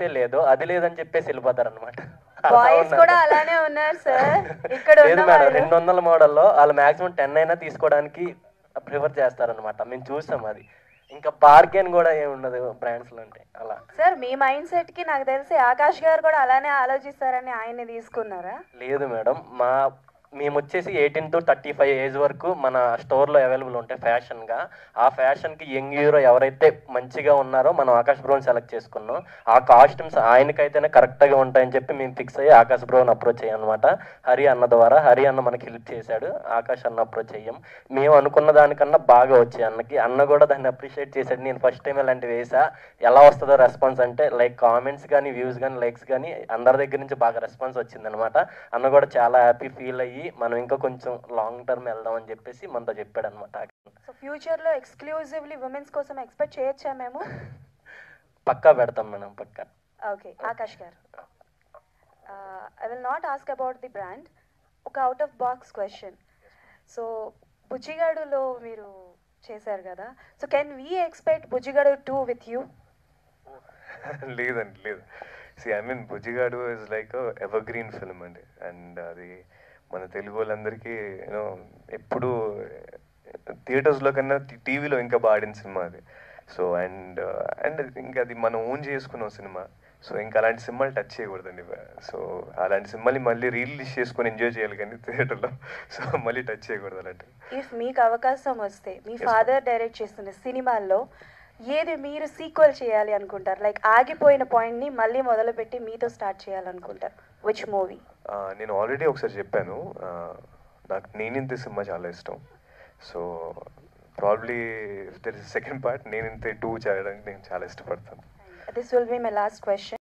లేదో అది లేదని చెప్పేసి వెళ్ళిపోతారనమాట. బాయ్స్ కూడా అలానే ఉన్నారు సార్ ఇక్కడ లేదు మేడం, 200 మోడల్లో వాళ్ళు మాక్సిమం 10 అయినా తీసుకోవడానికి ప్రిఫర్ చేస్తారనమాట. మేము చూసాం అది. ఇంకా బార్గెన్ కూడా ఏమి ఉండదు బ్రాండ్స్లో అంటే అలా. సార్ మీ మైండ్ సెట్ కి నాకు తెలిసి ఆకాష్ గారు కూడా అలానే ఆలోచిస్తారని ఆయన్ని తీసుకున్నారా? లేదు మేడం, మేము వచ్చేసి 18 to 35 ఏజ్ వరకు మన స్టోర్లో అవైలబుల్ ఉంటాయి ఫ్యాషన్గా. ఆ ఫ్యాషన్కి యంగ్ హీరో ఎవరైతే మంచిగా ఉన్నారో మనం ఆకాష్ బ్రోని సెలెక్ట్ చేసుకున్నాం. ఆ కాస్ట్యూమ్స్ ఆయనకైతేనే కరెక్ట్గా ఉంటాయని చెప్పి మేము ఫిక్స్ అయ్యి ఆకాష్ బ్రోని అప్రోచ్ అయ్యాం అనమాట. హరి అన్న ద్వారా. హరి అన్న మనకి హెల్ప్ చేశాడు, ఆకాష్ అన్న అప్రోచ్ అయ్యాం. మేము అనుకున్న దానికన్నా బాగా వచ్చాయి అన్నకి. అన్న కూడా దాన్ని అప్రిషియేట్ చేశాడు. నేను ఫస్ట్ టైం ఇలాంటివి వేసా, ఎలా వస్తుందో రెస్పాన్స్ అంటే లైక్ కామెంట్స్ కానీ వ్యూస్ కానీ లైక్స్ కానీ అందరి దగ్గర నుంచి బాగా రెస్పాన్స్ వచ్చిందనమాట. అన్న కూడా చాలా హ్యాపీ ఫీల్ అయ్యి మనం ఇంకా కొంచెం లాంగ్ టర్మ్ వెళ్దాం అని చెప్పేసి మనతో చెప్పాడు అనమాట. సో ఫ్యూచర్లో ఎక్స్క్లూజివ్లీ ఉమెన్స్ కోసం ఎక్స్పెక్ట్ చేయొచ్చా మేము? పక్కా పెడతాం madam, Pakka. Okay Akash garu, I will not ask about the brand, ఒక out of box question. So బుజ్జిగాడులో మీరు చేశారు కదా, so can we expect Bujjigadu 2 with you? లేదండి, లేదు. I mean Bujjigadu is like evergreen film అండి. అండ్ అది మన తెలుగు వాళ్ళందరికీ యూనో ఎప్పుడు థియేటర్స్లో కన్నా టీవీలో ఇంకా బాగా ఆడిన సినిమా అది. సో అండ్ ఇంకా అది మనం ఓన్ చేసుకున్న సినిమా. సో ఇంకా అలాంటి సినిమాలు టచ్ చేయకూడదండి. సో అలాంటి సినిమాని మళ్ళీ రిలీజ్ చేసుకొని ఎంజాయ్ చేయాలి కానీ థియేటర్లో. సో మళ్ళీ టచ్ చేయకూడదు అలాంటి. ఇఫ్ మీకు అవకాశం వస్తే మీ ఫాదర్ డైరెక్ట్ చేస్తున్న సినిమాల్లో ఏది మీరు సీక్వెల్ చేయాలి అనుకుంటారు? లైక్ ఆగిపోయిన పాయింట్ని మళ్ళీ మొదలుపెట్టి మీతో స్టార్ట్ చేయాలనుకుంటారు, విచ్ మూవీ? నేను ఆల్రెడీ ఒకసారి చెప్పాను, నాకు నేనింతే సినిమా చాలా ఇష్టం. So probably if there is second part Neninthe 2 చేయడానికి నేను చాలా ఇష్టపడతాను. This will be my last question.